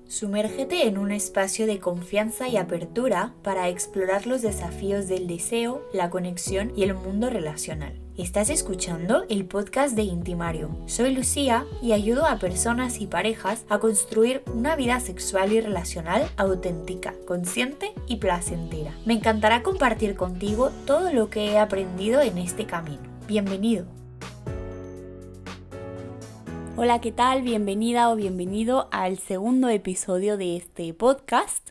Sumérgete en un espacio de confianza y apertura para explorar los desafíos del deseo, la conexión y el mundo relacional. Estás escuchando el podcast de Intimarium. Soy Lucía y ayudo a personas y parejas a construir una vida sexual y relacional auténtica, consciente y placentera. Me encantará compartir contigo todo lo que he aprendido en este camino. Bienvenido. Hola, ¿qué tal? Bienvenida o bienvenido al segundo episodio de este podcast.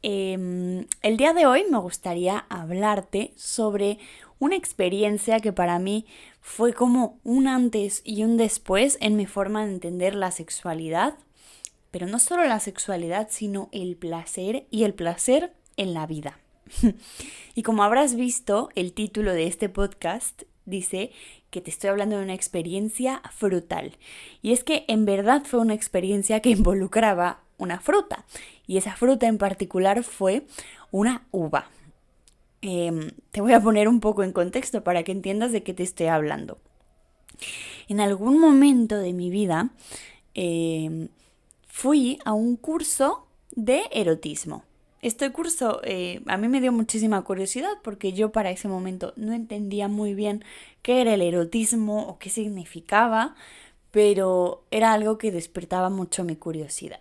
El día de hoy me gustaría hablarte sobre una experiencia que para mí fue como un antes y un después en mi forma de entender la sexualidad, pero no solo la sexualidad, sino el placer y el placer en la vida. Y como habrás visto, el título de este podcast dice que te estoy hablando de una experiencia frutal. Y es que en verdad fue una experiencia que involucraba una fruta. Y esa fruta en particular fue una uva. Te voy a poner un poco en contexto para que entiendas de qué te estoy hablando. En algún momento de mi vida fui a un curso de erotismo. Este curso a mí me dio muchísima curiosidad porque yo para ese momento no entendía muy bien qué era el erotismo o qué significaba, pero era algo que despertaba mucho mi curiosidad.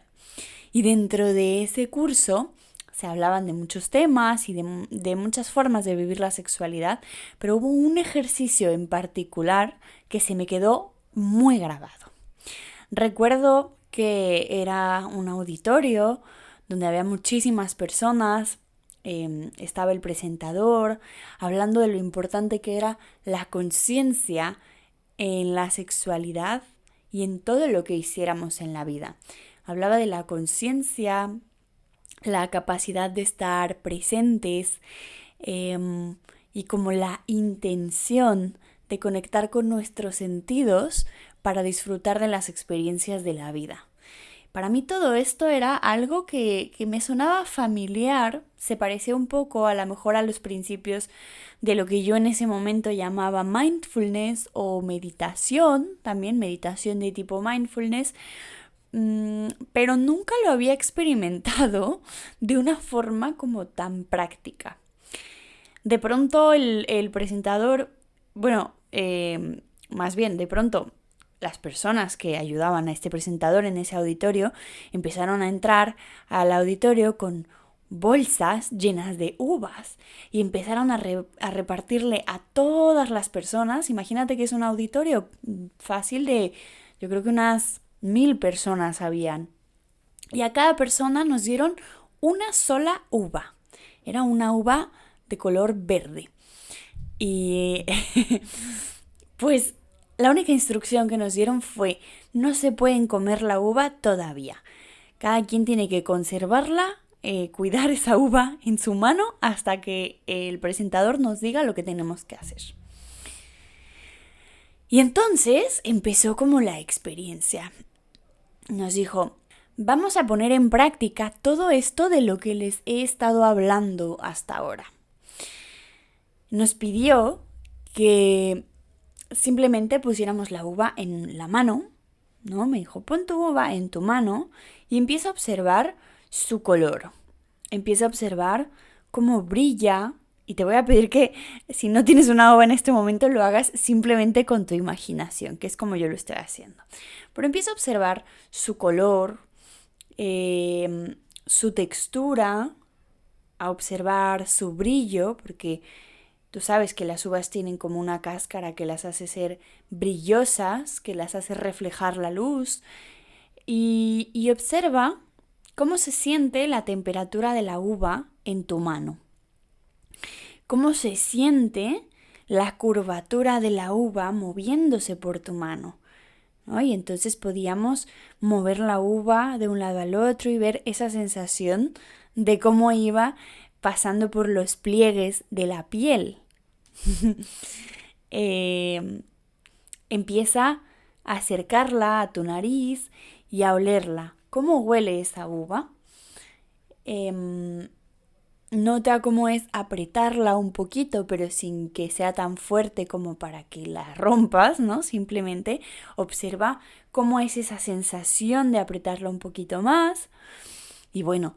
Y dentro de ese curso se hablaban de muchos temas y de muchas formas de vivir la sexualidad, pero hubo un ejercicio en particular que se me quedó muy grabado. Recuerdo que era un auditorio donde había muchísimas personas, estaba el presentador hablando de lo importante que era la conciencia en la sexualidad y en todo lo que hiciéramos en la vida. Hablaba de la conciencia, la capacidad de estar presentes y como la intención de conectar con nuestros sentidos para disfrutar de las experiencias de la vida. Para mí todo esto era algo que me sonaba familiar, se parecía un poco a lo mejor a los principios de lo que yo en ese momento llamaba mindfulness o meditación, también meditación de tipo mindfulness, pero nunca lo había experimentado de una forma como tan práctica. De pronto el presentador, más bien de pronto las personas que ayudaban a este presentador en ese auditorio empezaron a entrar al auditorio con bolsas llenas de uvas y empezaron a repartirle a todas las personas. Imagínate que es un auditorio fácil de, yo creo que unas 1000 personas habían. Y a cada persona nos dieron una sola uva. Era una uva de color verde. Y pues la única instrucción que nos dieron fue: no se pueden comer la uva todavía. Cada quien tiene que conservarla, cuidar esa uva en su mano hasta que el presentador nos diga lo que tenemos que hacer. Y entonces empezó como la experiencia. Nos dijo: vamos a poner en práctica todo esto de lo que les he estado hablando hasta ahora. Nos pidió que simplemente pusiéramos la uva en la mano, ¿no? Me dijo: pon tu uva en tu mano y empieza a observar su color. Empieza a observar cómo brilla. Y te voy a pedir que si no tienes una uva en este momento lo hagas simplemente con tu imaginación, que es como yo lo estoy haciendo. Pero empieza a observar su color, su textura, a observar su brillo, porque tú sabes que las uvas tienen como una cáscara que las hace ser brillosas, que las hace reflejar la luz. Y observa cómo se siente la temperatura de la uva en tu mano. Cómo se siente la curvatura de la uva moviéndose por tu mano, ¿no? Y entonces podíamos mover la uva de un lado al otro y ver esa sensación de cómo iba pasando por los pliegues de la piel. Empieza a acercarla a tu nariz y a olerla. ¿Cómo huele esa uva? Nota cómo es apretarla un poquito, pero sin que sea tan fuerte como para que la rompas, ¿no? Simplemente observa cómo es esa sensación de apretarla un poquito más. Y bueno,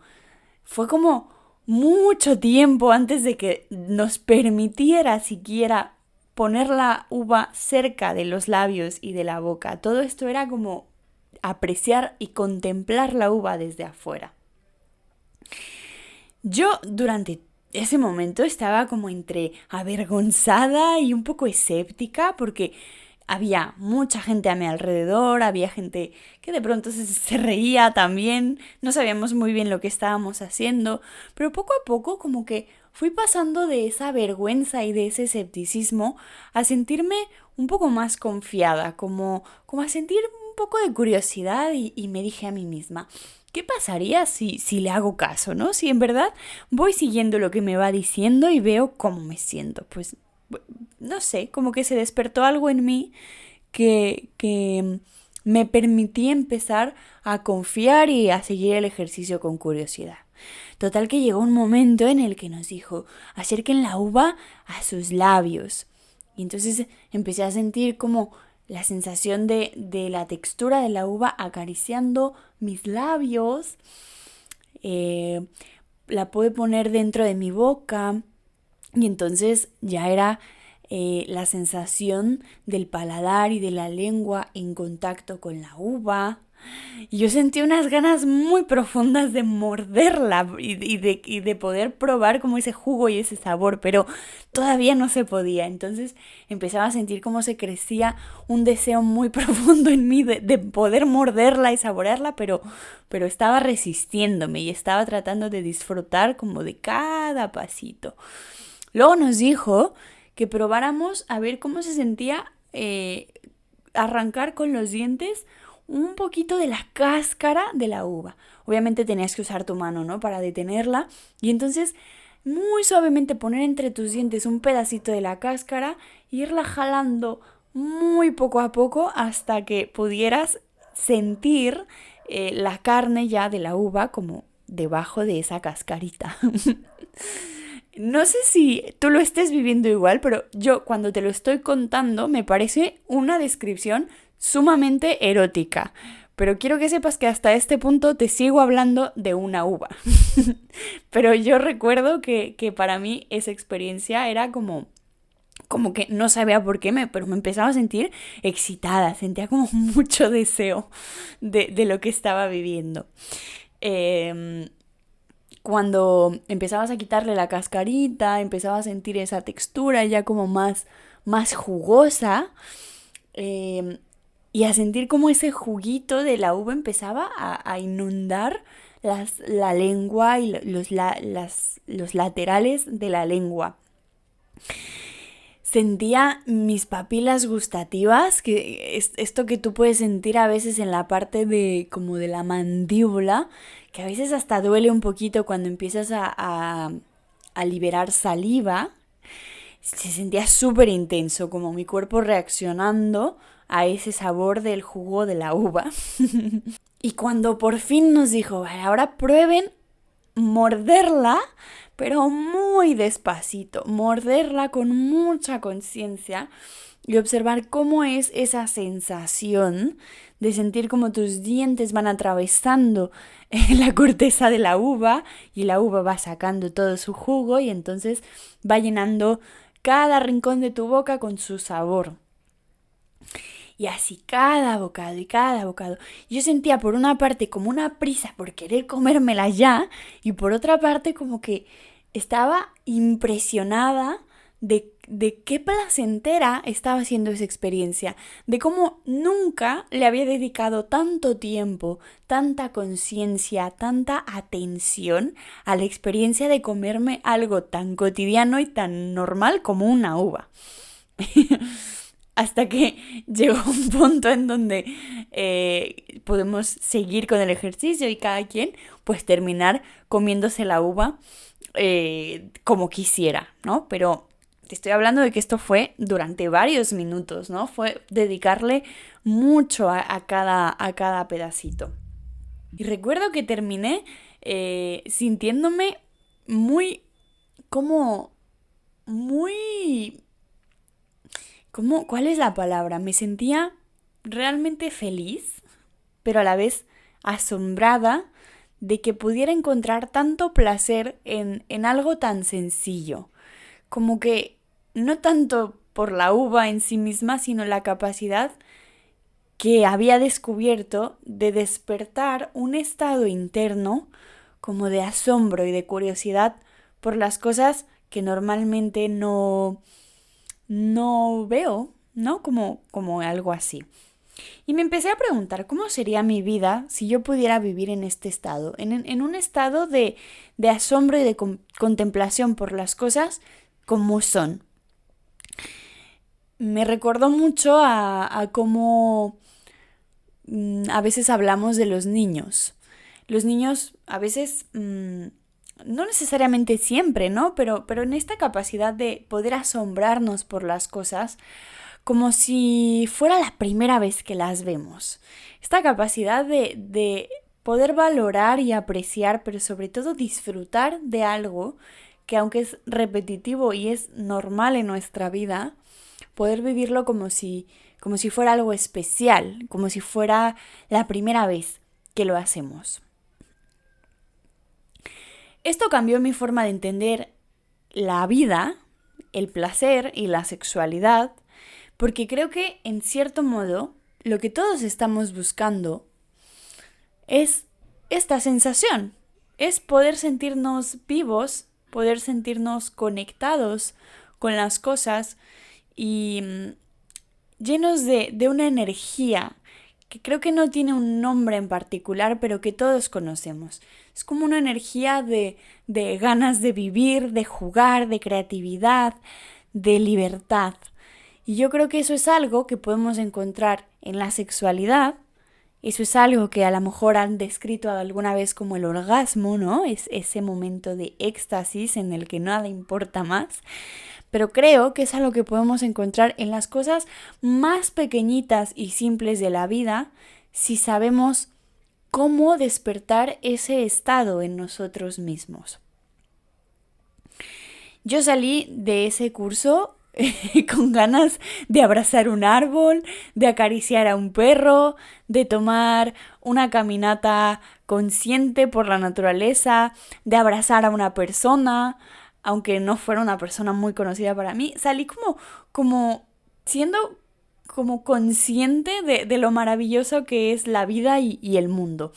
fue como mucho tiempo antes de que nos permitiera siquiera poner la uva cerca de los labios y de la boca. Todo esto era como apreciar y contemplar la uva desde afuera. Yo durante ese momento estaba como entre avergonzada y un poco escéptica porque había mucha gente a mi alrededor, había gente que de pronto se reía también, no sabíamos muy bien lo que estábamos haciendo, pero poco a poco como que fui pasando de esa vergüenza y de ese escepticismo a sentirme un poco más confiada, como a sentir un poco de curiosidad y me dije a mí misma, ¿qué pasaría si le hago caso, no? Si en verdad voy siguiendo lo que me va diciendo y veo cómo me siento. Pues, no sé, como que se despertó algo en mí que me permitía empezar a confiar y a seguir el ejercicio con curiosidad. Total que llegó un momento en el que nos dijo, acerquen la uva a sus labios. Y entonces empecé a sentir como la sensación de la textura de la uva acariciando mis labios. La pude poner dentro de mi boca y entonces ya era la sensación del paladar y de la lengua en contacto con la uva. Y yo sentí unas ganas muy profundas de morderla y de poder probar como ese jugo y ese sabor, pero todavía no se podía. Entonces empezaba a sentir cómo se crecía un deseo muy profundo en mí de poder morderla y saborearla, pero estaba resistiéndome y estaba tratando de disfrutar como de cada pasito. Luego nos dijo que probáramos a ver cómo se sentía arrancar con los dientes un poquito de la cáscara de la uva. Obviamente tenías que usar tu mano, ¿no? Para detenerla. Y entonces muy suavemente poner entre tus dientes un pedacito de la cáscara e irla jalando muy poco a poco hasta que pudieras sentir la carne ya de la uva como debajo de esa cascarita. No sé si tú lo estés viviendo igual, pero yo cuando te lo estoy contando me parece una descripción sumamente erótica. Pero quiero que sepas que hasta este punto te sigo hablando de una uva. Pero yo recuerdo que para mí esa experiencia era como que no sabía por qué, pero me empezaba a sentir excitada, sentía como mucho deseo de lo que estaba viviendo. Cuando empezabas a quitarle la cascarita, empezabas a sentir esa textura ya como más jugosa y a sentir como ese juguito de la uva empezaba a inundar la lengua y los laterales de la lengua. Sentía mis papilas gustativas, que es esto que tú puedes sentir a veces en la parte de como de la mandíbula, que a veces hasta duele un poquito cuando empiezas a liberar saliva. Se sentía súper intenso, como mi cuerpo reaccionando a ese sabor del jugo de la uva. Y cuando por fin nos dijo, vale, ahora prueben morderla, pero muy despacito, morderla con mucha conciencia y observar cómo es esa sensación de sentir como tus dientes van atravesando la corteza de la uva y la uva va sacando todo su jugo y entonces va llenando cada rincón de tu boca con su sabor. Y así cada bocado y cada bocado. Yo sentía por una parte como una prisa por querer comérmela ya y por otra parte como que estaba impresionada de qué placentera estaba siendo esa experiencia, de cómo nunca le había dedicado tanto tiempo, tanta conciencia, tanta atención a la experiencia de comerme algo tan cotidiano y tan normal como una uva. Hasta que llegó un punto en donde podemos seguir con el ejercicio y cada quien pues terminar comiéndose la uva como quisiera, ¿no? Pero te estoy hablando de que esto fue durante varios minutos, ¿no? Fue dedicarle mucho a cada pedacito. Y recuerdo que terminé sintiéndome muy como muy... ¿Cuál es la palabra? Me sentía realmente feliz, pero a la vez asombrada de que pudiera encontrar tanto placer en algo tan sencillo. Como que no tanto por la uva en sí misma, sino la capacidad que había descubierto de despertar un estado interno como de asombro y de curiosidad por las cosas que normalmente no veo, ¿no? Como algo así. Y me empecé a preguntar cómo sería mi vida si yo pudiera vivir en este estado, en un estado de asombro y de contemplación por las cosas como son. Me recordó mucho a cómo a veces hablamos de los niños. Los niños a veces, no necesariamente siempre, ¿no? Pero en esta capacidad de poder asombrarnos por las cosas como si fuera la primera vez que las vemos. Esta capacidad de poder valorar y apreciar, pero sobre todo disfrutar de algo que aunque es repetitivo y es normal en nuestra vida, poder vivirlo como si fuera algo especial, como si fuera la primera vez que lo hacemos. Esto cambió mi forma de entender la vida, el placer y la sexualidad, porque creo que, en cierto modo, lo que todos estamos buscando es esta sensación, es poder sentirnos vivos, poder sentirnos conectados con las cosas y llenos de una energía que creo que no tiene un nombre en particular, pero que todos conocemos. Es como una energía de ganas de vivir, de jugar, de creatividad, de libertad. Y yo creo que eso es algo que podemos encontrar en la sexualidad. Eso es algo que a lo mejor han descrito alguna vez como el orgasmo, ¿no? Es ese momento de éxtasis en el que nada importa más. Pero creo que es algo que podemos encontrar en las cosas más pequeñitas y simples de la vida si sabemos cómo despertar ese estado en nosotros mismos. Yo salí de ese curso con ganas de abrazar un árbol, de acariciar a un perro, de tomar una caminata consciente por la naturaleza, de abrazar a una persona, aunque no fuera una persona muy conocida para mí. Salí como siendo como consciente de lo maravilloso que es la vida y el mundo.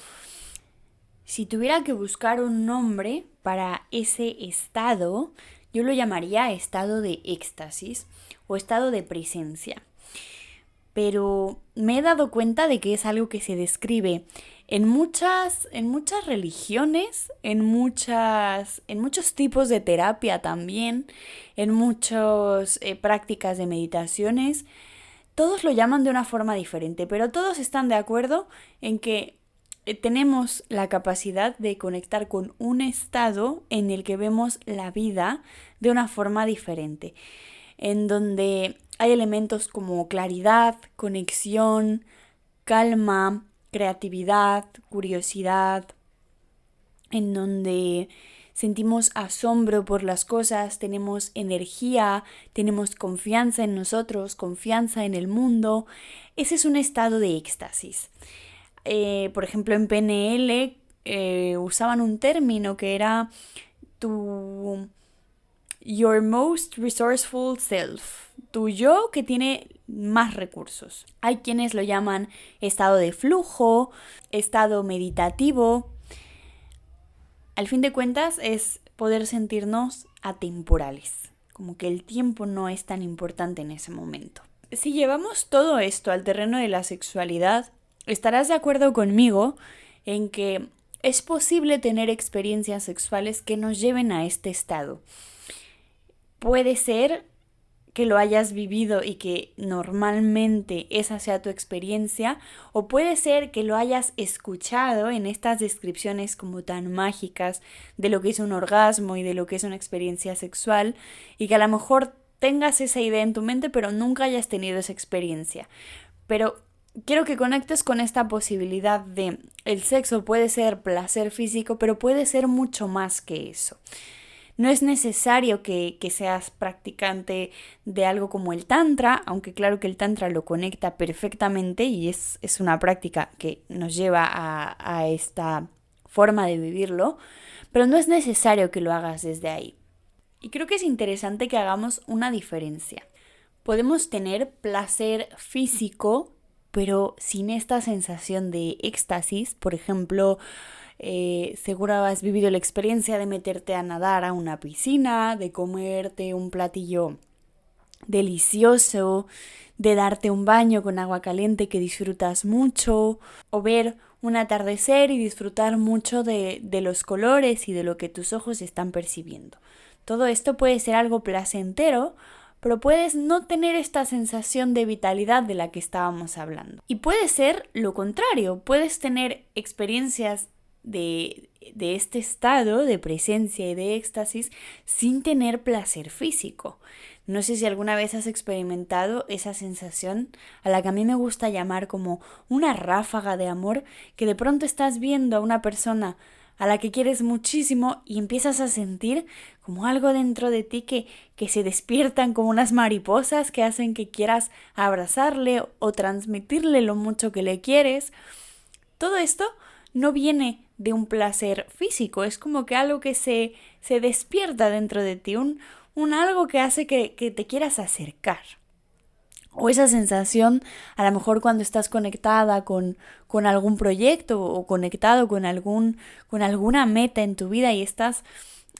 Si tuviera que buscar un nombre para ese estado, yo lo llamaría estado de éxtasis o estado de presencia. Pero me he dado cuenta de que es algo que se describe en muchas religiones, en muchos tipos de terapia también, en muchas prácticas de meditaciones. Todos lo llaman de una forma diferente, pero todos están de acuerdo en que tenemos la capacidad de conectar con un estado en el que vemos la vida de una forma diferente, en donde hay elementos como claridad, conexión, calma, creatividad, curiosidad, en donde sentimos asombro por las cosas, tenemos energía, tenemos confianza en nosotros, confianza en el mundo. Ese es un estado de éxtasis. Por ejemplo, en PNL usaban un término que era your most resourceful self, tu yo que tiene más recursos. Hay quienes lo llaman estado de flujo, estado meditativo. Al fin de cuentas es poder sentirnos atemporales, como que el tiempo no es tan importante en ese momento. Si llevamos todo esto al terreno de la sexualidad, estarás de acuerdo conmigo en que es posible tener experiencias sexuales que nos lleven a este estado. Puede ser que lo hayas vivido y que normalmente esa sea tu experiencia, o puede ser que lo hayas escuchado en estas descripciones como tan mágicas de lo que es un orgasmo y de lo que es una experiencia sexual, y que a lo mejor tengas esa idea en tu mente pero nunca hayas tenido esa experiencia. Pero quiero que conectes con esta posibilidad de el sexo puede ser placer físico, pero puede ser mucho más que eso. No es necesario que seas practicante de algo como el Tantra, aunque claro que el Tantra lo conecta perfectamente y es una práctica que nos lleva a esta forma de vivirlo, pero no es necesario que lo hagas desde ahí. Y creo que es interesante que hagamos una diferencia. Podemos tener placer físico, pero sin esta sensación de éxtasis. Por ejemplo, seguro has vivido la experiencia de meterte a nadar a una piscina, de comerte un platillo delicioso, de darte un baño con agua caliente que disfrutas mucho, o ver un atardecer y disfrutar mucho de los colores y de lo que tus ojos están percibiendo. Todo esto puede ser algo placentero, pero puedes no tener esta sensación de vitalidad de la que estábamos hablando. Y puede ser lo contrario, puedes tener experiencias de este estado de presencia y de éxtasis sin tener placer físico. No sé si alguna vez has experimentado esa sensación a la que a mí me gusta llamar como una ráfaga de amor, que de pronto estás viendo a una persona a la que quieres muchísimo y empiezas a sentir como algo dentro de ti que se despiertan como unas mariposas que hacen que quieras abrazarle o transmitirle lo mucho que le quieres. Todo esto no viene de un placer físico, es como que algo que se despierta dentro de ti, un algo que hace que te quieras acercar. O esa sensación, a lo mejor cuando estás conectada con algún proyecto o conectado con alguna meta en tu vida y estás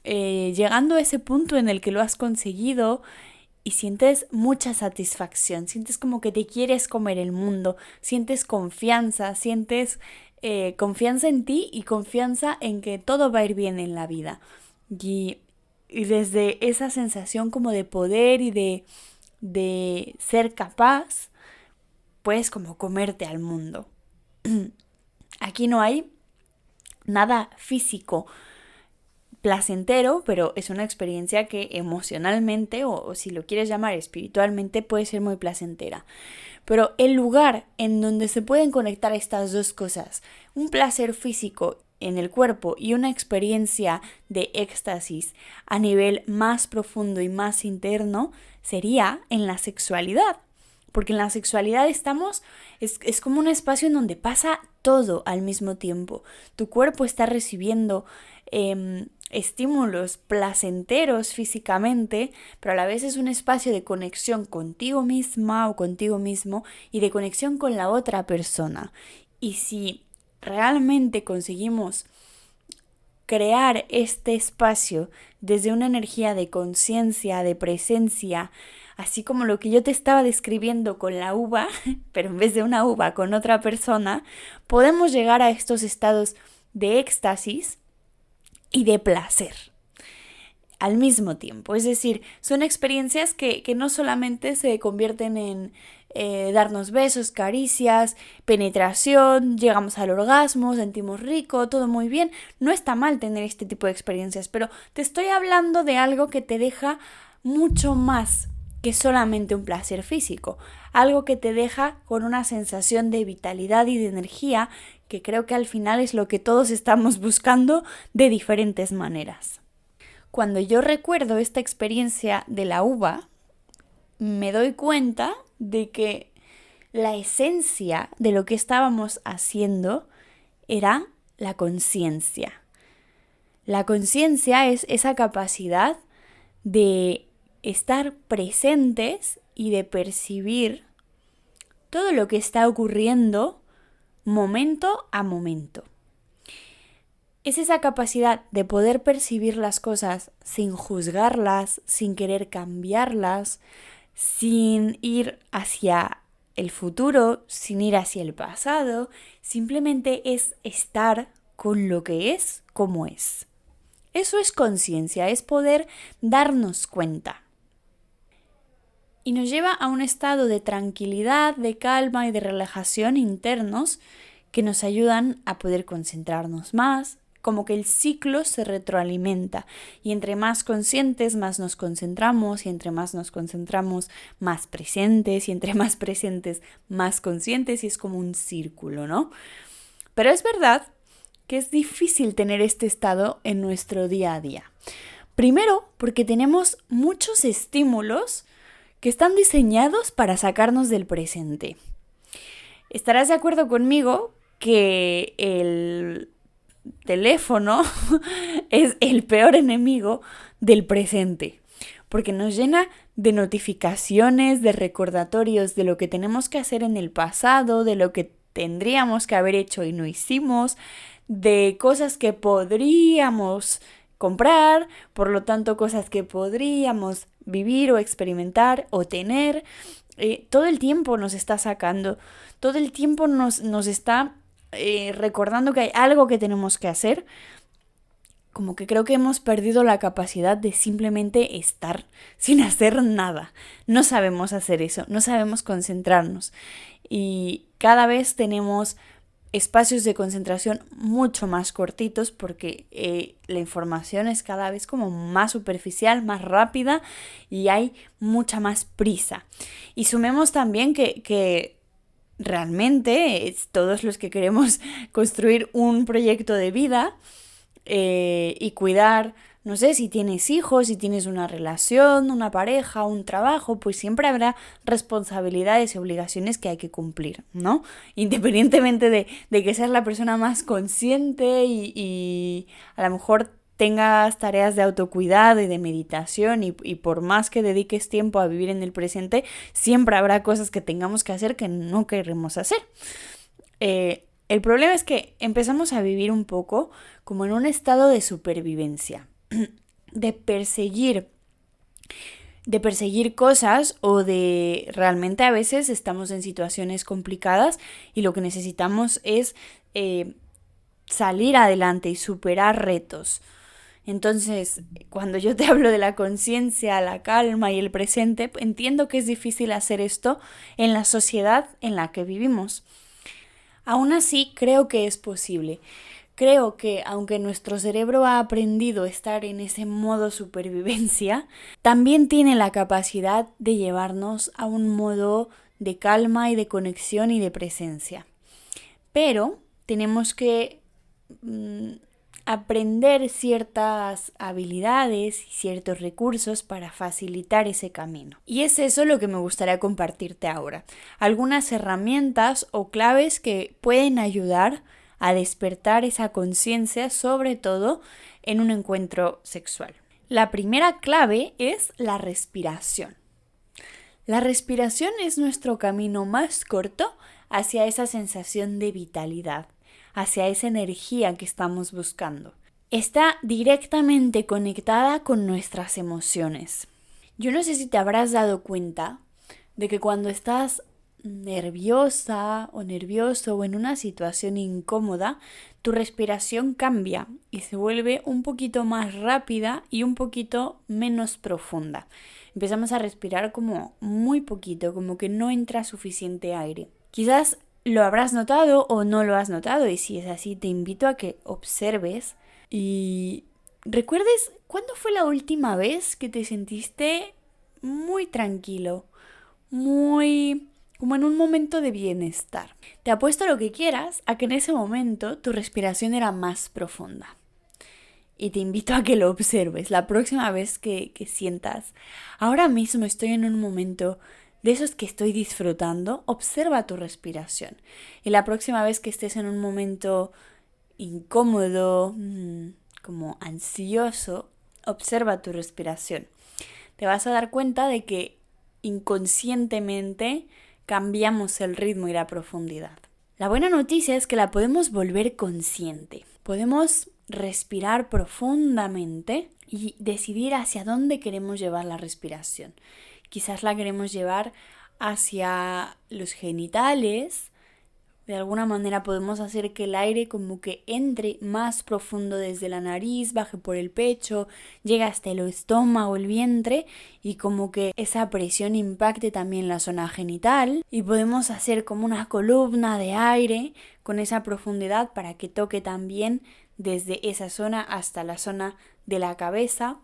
llegando a ese punto en el que lo has conseguido y sientes mucha satisfacción, sientes como que te quieres comer el mundo, sientes confianza, sientes confianza en ti y confianza en que todo va a ir bien en la vida. Y desde esa sensación como de poder y de ser capaz, puedes como comerte al mundo. Aquí no hay nada físico placentero, pero es una experiencia que emocionalmente o si lo quieres llamar espiritualmente puede ser muy placentera. Pero el lugar en donde se pueden conectar estas dos cosas, un placer físico en el cuerpo y una experiencia de éxtasis a nivel más profundo y más interno, sería en la sexualidad. Porque en la sexualidad es como un espacio en donde pasa todo al mismo tiempo. Tu cuerpo está recibiendo estímulos placenteros físicamente, pero a la vez es un espacio de conexión contigo misma o contigo mismo y de conexión con la otra persona. Y si realmente conseguimos crear este espacio desde una energía de conciencia, de presencia, así como lo que yo te estaba describiendo con la uva, pero en vez de una uva con otra persona, podemos llegar a estos estados de éxtasis y de placer al mismo tiempo. Es decir, son experiencias que no solamente se convierten en darnos besos, caricias, penetración, llegamos al orgasmo, sentimos rico, todo muy bien. No está mal tener este tipo de experiencias, pero te estoy hablando de algo que te deja mucho más que solamente un placer físico, algo que te deja con una sensación de vitalidad y de energía que creo que al final es lo que todos estamos buscando de diferentes maneras. Cuando yo recuerdo esta experiencia de la uva, me doy cuenta de que la esencia de lo que estábamos haciendo era la conciencia. La conciencia es esa capacidad de estar presentes y de percibir todo lo que está ocurriendo momento a momento. Es esa capacidad de poder percibir las cosas sin juzgarlas, sin querer cambiarlas, sin ir hacia el futuro, sin ir hacia el pasado, simplemente es estar con lo que es como es. Eso es conciencia, es poder darnos cuenta. Y nos lleva a un estado de tranquilidad, de calma y de relajación internos que nos ayudan a poder concentrarnos más, como que el ciclo se retroalimenta y entre más conscientes más nos concentramos y entre más nos concentramos más presentes y entre más presentes más conscientes y es como un círculo, ¿no? Pero es verdad que es difícil tener este estado en nuestro día a día. Primero, porque tenemos muchos estímulos que están diseñados para sacarnos del presente. Estarás de acuerdo conmigo que el teléfono es el peor enemigo del presente, porque nos llena de notificaciones, de recordatorios de lo que tenemos que hacer en el pasado, de lo que tendríamos que haber hecho y no hicimos, de cosas que podríamos comprar, por lo tanto cosas que podríamos vivir o experimentar o tener. Todo el tiempo nos está sacando, todo el tiempo nos está recordando que hay algo que tenemos que hacer. Como que creo que hemos perdido la capacidad de simplemente estar sin hacer nada. No sabemos hacer eso, no sabemos concentrarnos. Y cada vez tenemos espacios de concentración mucho más cortitos porque la información es cada vez como más superficial, más rápida y hay mucha más prisa. Y sumemos también que realmente todos los que queremos construir un proyecto de vida y cuidar, no sé, si tienes hijos, si tienes una relación, una pareja, un trabajo, pues siempre habrá responsabilidades y obligaciones que hay que cumplir, ¿no? Independientemente de que seas la persona más consciente y a lo mejor tengas tareas de autocuidado y de meditación y por más que dediques tiempo a vivir en el presente, siempre habrá cosas que tengamos que hacer que no queremos hacer. El problema es que empezamos a vivir un poco como en un estado de supervivencia, de perseguir cosas o de realmente a veces estamos en situaciones complicadas y lo que necesitamos es salir adelante y superar retos. Entonces, cuando yo te hablo de la conciencia, la calma y el presente, entiendo que es difícil hacer esto en la sociedad en la que vivimos. Aún así, creo que es posible. Creo que aunque nuestro cerebro ha aprendido a estar en ese modo supervivencia, también tiene la capacidad de llevarnos a un modo de calma y de conexión y de presencia. Pero tenemos que aprender ciertas habilidades y ciertos recursos para facilitar ese camino. Y es eso lo que me gustaría compartirte ahora. Algunas herramientas o claves que pueden ayudar a despertar esa conciencia, sobre todo en un encuentro sexual. La primera clave es la respiración. La respiración es nuestro camino más corto hacia esa sensación de vitalidad, hacia esa energía que estamos buscando. Está directamente conectada con nuestras emociones. Yo no sé si te habrás dado cuenta de que cuando estás nerviosa o nervioso o en una situación incómoda, tu respiración cambia y se vuelve un poquito más rápida y un poquito menos profunda. Empezamos a respirar como muy poquito, como que no entra suficiente aire. Quizás lo habrás notado o no lo has notado y si es así te invito a que observes y recuerdes cuándo fue la última vez que te sentiste muy tranquilo, muy como en un momento de bienestar. Te apuesto lo que quieras a que en ese momento tu respiración era más profunda. Y te invito a que lo observes la próxima vez que sientas. Ahora mismo estoy en un momento de esos que estoy disfrutando. Observa tu respiración. Y la próxima vez que estés en un momento incómodo, como ansioso, observa tu respiración. Te vas a dar cuenta de que inconscientemente cambiamos el ritmo y la profundidad. La buena noticia es que la podemos volver consciente. Podemos respirar profundamente y decidir hacia dónde queremos llevar la respiración. Quizás la queremos llevar hacia los genitales. De alguna manera podemos hacer que el aire como que entre más profundo desde la nariz, baje por el pecho, llegue hasta el estómago, el vientre y como que esa presión impacte también la zona genital y podemos hacer como una columna de aire con esa profundidad para que toque también desde esa zona hasta la zona de la cabeza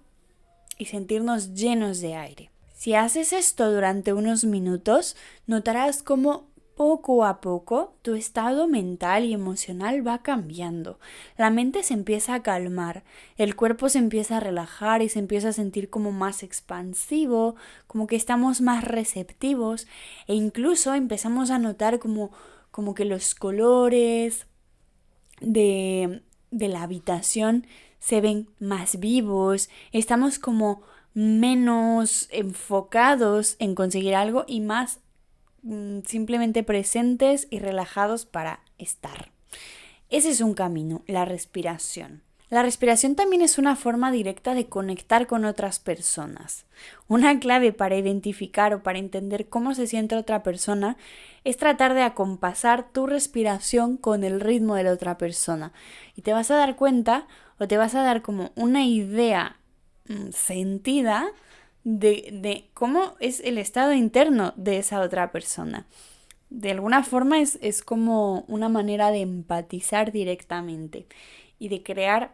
y sentirnos llenos de aire. Si haces esto durante unos minutos, notarás cómo poco a poco tu estado mental y emocional va cambiando. La mente se empieza a calmar, el cuerpo se empieza a relajar y se empieza a sentir como más expansivo, como que estamos más receptivos e incluso empezamos a notar como que los colores de la habitación se ven más vivos, estamos como menos enfocados en conseguir algo y más simplemente presentes y relajados para estar. Ese es un camino, la respiración. La respiración también es una forma directa de conectar con otras personas. Una clave para identificar o para entender cómo se siente otra persona es tratar de acompasar tu respiración con el ritmo de la otra persona. Y te vas a dar cuenta o te vas a dar como una idea sentida de cómo es el estado interno de esa otra persona. De alguna forma es como una manera de empatizar directamente y de crear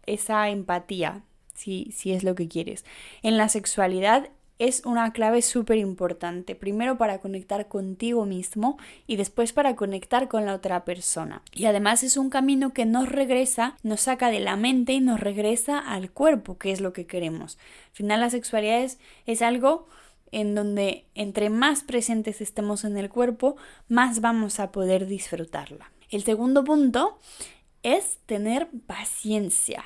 esa empatía, si es lo que quieres. En la sexualidad es una clave súper importante, primero para conectar contigo mismo y después para conectar con la otra persona. Y además es un camino que nos regresa, nos saca de la mente y nos regresa al cuerpo, que es lo que queremos. Al final la sexualidad es algo en donde entre más presentes estemos en el cuerpo, más vamos a poder disfrutarla. El segundo punto es tener paciencia.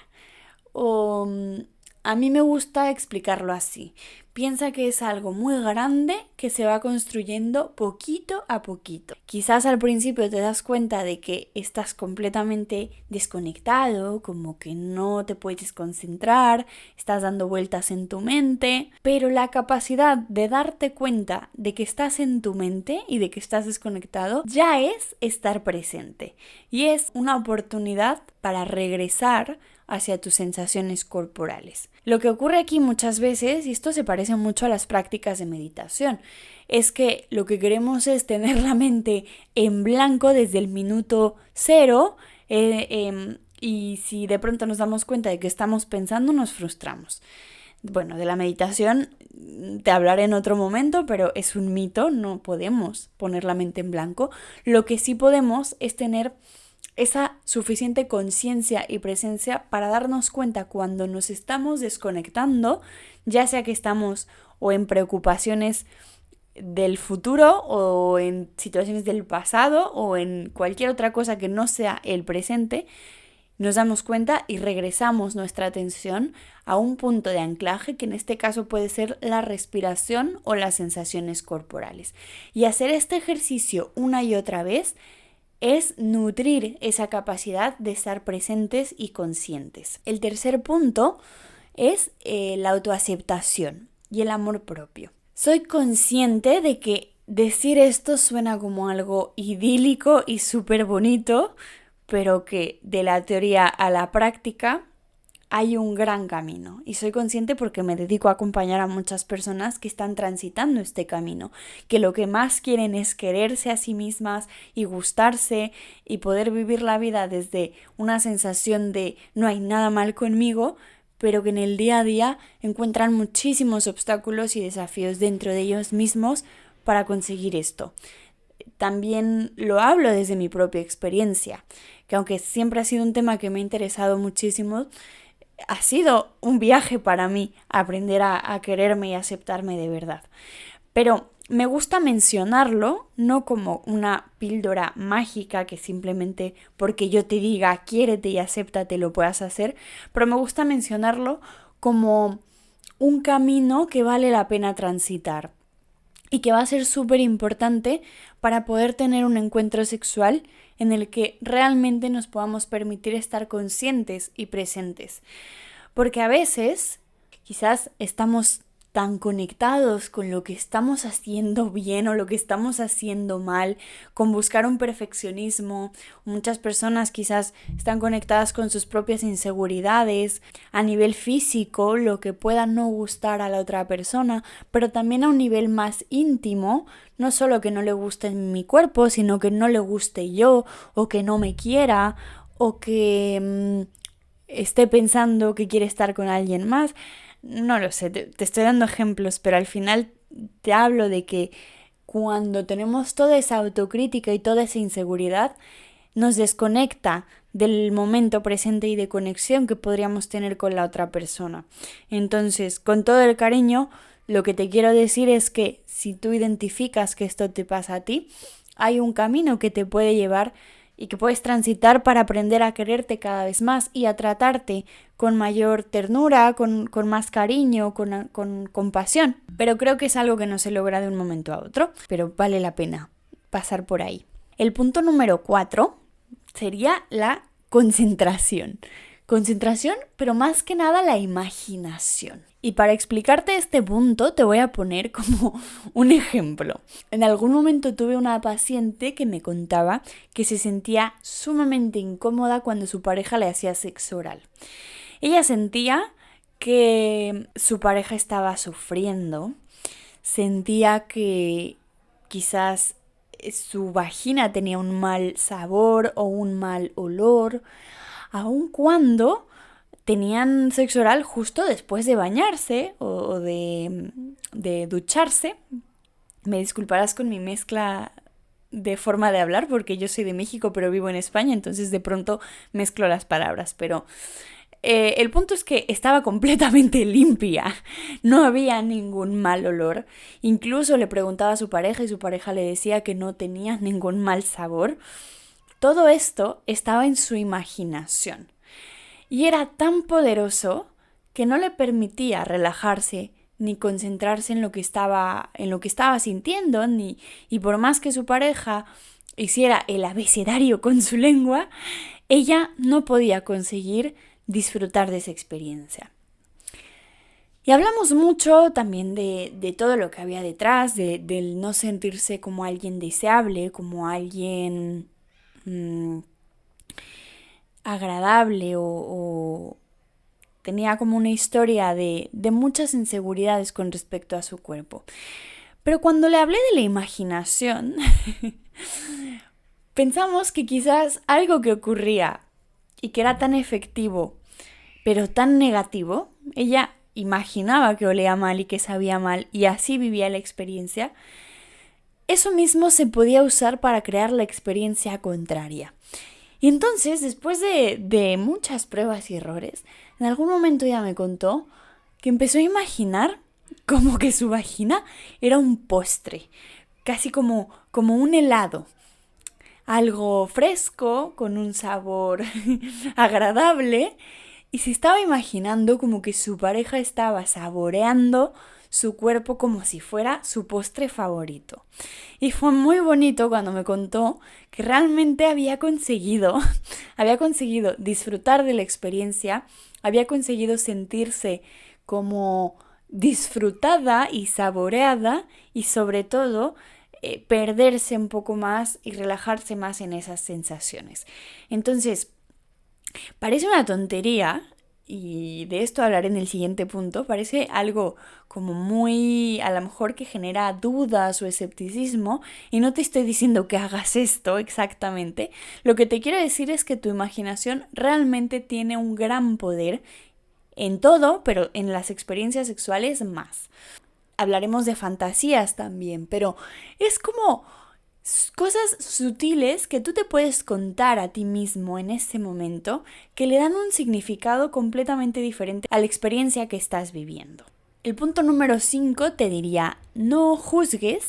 A mí me gusta explicarlo así. Piensa que es algo muy grande que se va construyendo poquito a poquito. Quizás al principio te das cuenta de que estás completamente desconectado, como que no te puedes concentrar, estás dando vueltas en tu mente, pero la capacidad de darte cuenta de que estás en tu mente y de que estás desconectado ya es estar presente y es una oportunidad para regresar hacia tus sensaciones corporales. Lo que ocurre aquí muchas veces, y esto se parece mucho a las prácticas de meditación, es que lo que queremos es tener la mente en blanco desde el minuto cero y si de pronto nos damos cuenta de que estamos pensando, nos frustramos. Bueno, de la meditación te hablaré en otro momento, pero es un mito, no podemos poner la mente en blanco. Lo que sí podemos es tener esa suficiente conciencia y presencia para darnos cuenta cuando nos estamos desconectando, ya sea que estamos o en preocupaciones del futuro o en situaciones del pasado o en cualquier otra cosa que no sea el presente, nos damos cuenta y regresamos nuestra atención a un punto de anclaje que en este caso puede ser la respiración o las sensaciones corporales. Y hacer este ejercicio una y otra vez es nutrir esa capacidad de estar presentes y conscientes. El tercer punto es la autoaceptación y el amor propio. Soy consciente de que decir esto suena como algo idílico y súper bonito, pero que de la teoría a la práctica hay un gran camino y soy consciente porque me dedico a acompañar a muchas personas que están transitando este camino, que lo que más quieren es quererse a sí mismas y gustarse y poder vivir la vida desde una sensación de no hay nada mal conmigo, pero que en el día a día encuentran muchísimos obstáculos y desafíos dentro de ellos mismos para conseguir esto. También lo hablo desde mi propia experiencia, que aunque siempre ha sido un tema que me ha interesado muchísimo, ha sido un viaje para mí aprender a quererme y aceptarme de verdad. Pero me gusta mencionarlo no como una píldora mágica que simplemente porque yo te diga quiérete y acéptate lo puedas hacer, pero me gusta mencionarlo como un camino que vale la pena transitar y que va a ser súper importante para poder tener un encuentro sexual en el que realmente nos podamos permitir estar conscientes y presentes. Porque a veces quizás estamos tan conectados con lo que estamos haciendo bien o lo que estamos haciendo mal, con buscar un perfeccionismo. Muchas personas quizás están conectadas con sus propias inseguridades a nivel físico, lo que pueda no gustar a la otra persona, pero también a un nivel más íntimo, no solo que no le guste mi cuerpo, sino que no le guste yo, o que no me quiera, o que esté pensando que quiere estar con alguien más. No lo sé, te estoy dando ejemplos, pero al final te hablo de que cuando tenemos toda esa autocrítica y toda esa inseguridad, nos desconecta del momento presente y de conexión que podríamos tener con la otra persona. Entonces, con todo el cariño, lo que te quiero decir es que si tú identificas que esto te pasa a ti, hay un camino que te puede llevar y que puedes transitar para aprender a quererte cada vez más y a tratarte con mayor ternura, con más cariño, con compasión. Pero creo que es algo que no se logra de un momento a otro, pero vale la pena pasar por ahí. El punto número 4 sería la concentración. Concentración, pero más que nada la imaginación. Y para explicarte este punto te voy a poner como un ejemplo. En algún momento tuve una paciente que me contaba que se sentía sumamente incómoda cuando su pareja le hacía sexo oral. Ella sentía que su pareja estaba sufriendo, sentía que quizás su vagina tenía un mal sabor o un mal olor, aun cuando tenían sexo oral justo después de bañarse o de ducharse. Me disculparás con mi mezcla de forma de hablar porque yo soy de México pero vivo en España, entonces de pronto mezclo las palabras, pero el punto es que estaba completamente limpia, no había ningún mal olor. Incluso le preguntaba a su pareja y su pareja le decía que no tenía ningún mal sabor. Todo esto estaba en su imaginación y era tan poderoso que no le permitía relajarse ni concentrarse en lo que estaba sintiendo, y por más que su pareja hiciera el abecedario con su lengua, ella no podía conseguir disfrutar de esa experiencia. Y hablamos mucho también de todo lo que había detrás, del no sentirse como alguien deseable, como alguien agradable o tenía como una historia de muchas inseguridades con respecto a su cuerpo. Pero cuando le hablé de la imaginación, pensamos que quizás algo que ocurría y que era tan efectivo, pero tan negativo, ella imaginaba que olía mal y que sabía mal y así vivía la experiencia, eso mismo se podía usar para crear la experiencia contraria. Y entonces, después de muchas pruebas y errores, en algún momento ella me contó que empezó a imaginar como que su vagina era un postre, casi como un helado. Algo fresco, con un sabor agradable, y se estaba imaginando como que su pareja estaba saboreando su cuerpo como si fuera su postre favorito. Y fue muy bonito cuando me contó que realmente había conseguido disfrutar de la experiencia, había conseguido sentirse como disfrutada y saboreada y sobre todo perderse un poco más y relajarse más en esas sensaciones. Entonces, parece una tontería, y de esto hablaré en el siguiente punto, parece algo como muy, a lo mejor que genera dudas o escepticismo, y no te estoy diciendo que hagas esto exactamente. Lo que te quiero decir es que tu imaginación realmente tiene un gran poder en todo, pero en las experiencias sexuales más. Hablaremos de fantasías también, pero es como cosas sutiles que tú te puedes contar a ti mismo en ese momento que le dan un significado completamente diferente a la experiencia que estás viviendo. El punto número 5 te diría: no juzgues,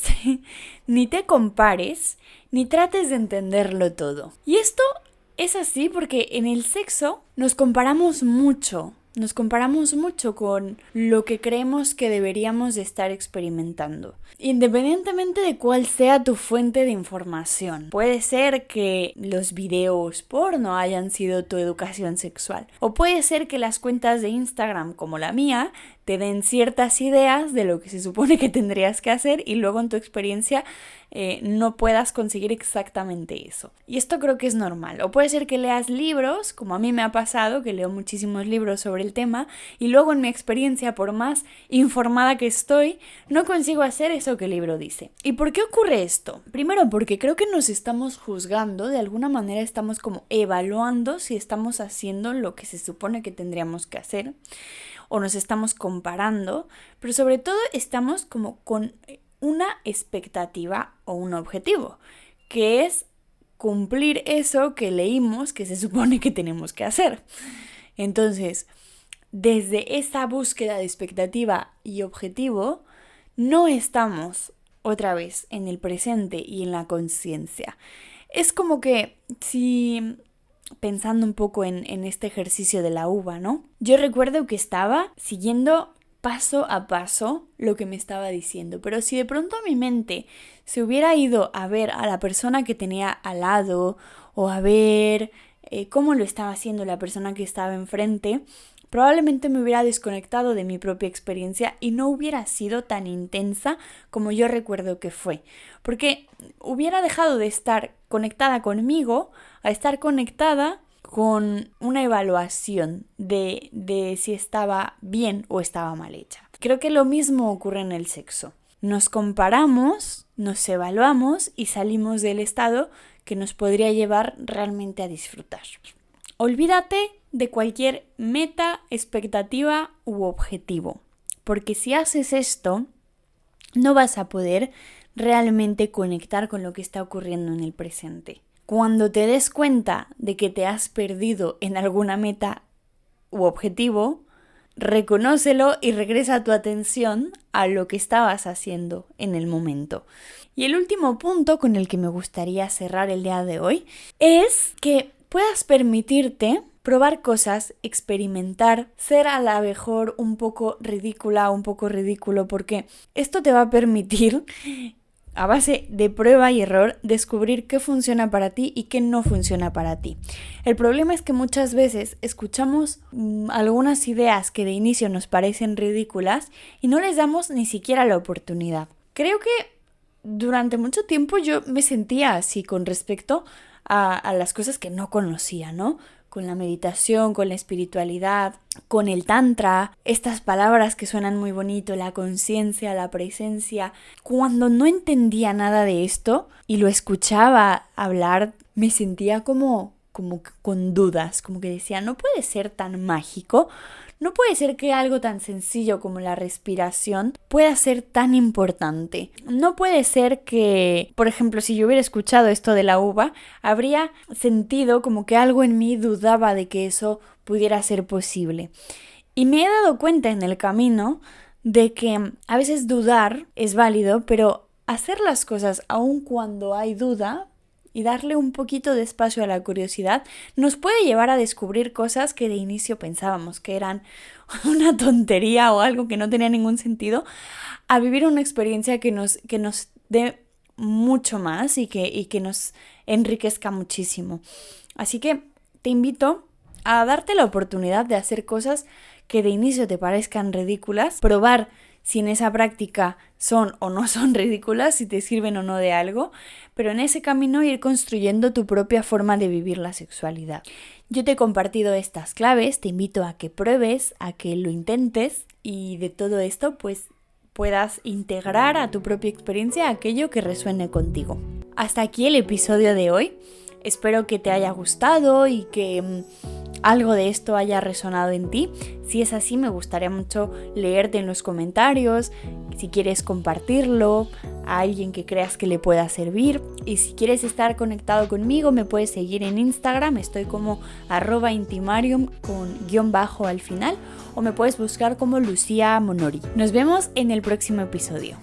ni te compares, ni trates de entenderlo todo. Y esto es así porque en el sexo nos comparamos mucho. Nos comparamos mucho con lo que creemos que deberíamos de estar experimentando, independientemente de cuál sea tu fuente de información. Puede ser que los videos porno hayan sido tu educación sexual, o puede ser que las cuentas de Instagram como la mía te den ciertas ideas de lo que se supone que tendrías que hacer y luego en tu experiencia no puedas conseguir exactamente eso. Y esto creo que es normal. O puede ser que leas libros, como a mí me ha pasado, que leo muchísimos libros sobre el tema, y luego en mi experiencia, por más informada que estoy, no consigo hacer eso que el libro dice. ¿Y por qué ocurre esto? Primero, porque creo que nos estamos juzgando, de alguna manera estamos como evaluando si estamos haciendo lo que se supone que tendríamos que hacer, o nos estamos comparando, pero sobre todo estamos como con una expectativa o un objetivo, que es cumplir eso que leímos que se supone que tenemos que hacer. Entonces, desde esa búsqueda de expectativa y objetivo, no estamos otra vez en el presente y en la conciencia. Es como que si, pensando un poco en este ejercicio de la uva, ¿no? Yo recuerdo que estaba siguiendo paso a paso lo que me estaba diciendo, pero si de pronto mi mente se hubiera ido a ver a la persona que tenía al lado o a ver cómo lo estaba haciendo la persona que estaba enfrente, probablemente me hubiera desconectado de mi propia experiencia y no hubiera sido tan intensa como yo recuerdo que fue, porque hubiera dejado de estar conectada conmigo a estar conectada con una evaluación de si estaba bien o estaba mal hecha. Creo que lo mismo ocurre en el sexo. Nos comparamos, nos evaluamos y salimos del estado que nos podría llevar realmente a disfrutar. Olvídate de cualquier meta, expectativa u objetivo, porque si haces esto, no vas a poder realmente conectar con lo que está ocurriendo en el presente. Cuando te des cuenta de que te has perdido en alguna meta u objetivo, reconócelo y regresa tu atención a lo que estabas haciendo en el momento. Y el último punto con el que me gustaría cerrar el día de hoy es que puedas permitirte probar cosas, experimentar, ser a la mejor un poco ridícula, un poco ridículo, porque esto te va a permitir, a base de prueba y error, descubrir qué funciona para ti y qué no funciona para ti. El problema es que muchas veces escuchamos algunas ideas que de inicio nos parecen ridículas y no les damos ni siquiera la oportunidad. Creo que durante mucho tiempo yo me sentía así con respecto a las cosas que no conocía, ¿no? Con la meditación, con la espiritualidad, con el tantra, estas palabras que suenan muy bonito, la conciencia, la presencia. Cuando no entendía nada de esto y lo escuchaba hablar, me sentía como con dudas, como que decía, no puede ser tan mágico, no puede ser que algo tan sencillo como la respiración pueda ser tan importante. No puede ser que, por ejemplo, si yo hubiera escuchado esto de la uva, habría sentido como que algo en mí dudaba de que eso pudiera ser posible. Y me he dado cuenta en el camino de que a veces dudar es válido, pero hacer las cosas aun cuando hay duda y darle un poquito de espacio a la curiosidad nos puede llevar a descubrir cosas que de inicio pensábamos que eran una tontería o algo que no tenía ningún sentido, a vivir una experiencia que nos dé mucho más y que nos enriquezca muchísimo. Así que te invito a darte la oportunidad de hacer cosas que de inicio te parezcan ridículas, probar si en esa práctica son o no son ridículas, si te sirven o no de algo, pero en ese camino ir construyendo tu propia forma de vivir la sexualidad. Yo te he compartido estas claves, te invito a que pruebes, a que lo intentes y de todo esto pues puedas integrar a tu propia experiencia aquello que resuene contigo. Hasta aquí el episodio de hoy. Espero que te haya gustado y que algo de esto haya resonado en ti. Si es así, me gustaría mucho leerte en los comentarios, si quieres compartirlo a alguien que creas que le pueda servir. Y si quieres estar conectado conmigo, me puedes seguir en Instagram, estoy como @intimarium con _ al final, o me puedes buscar como Lucía Monori. Nos vemos en el próximo episodio.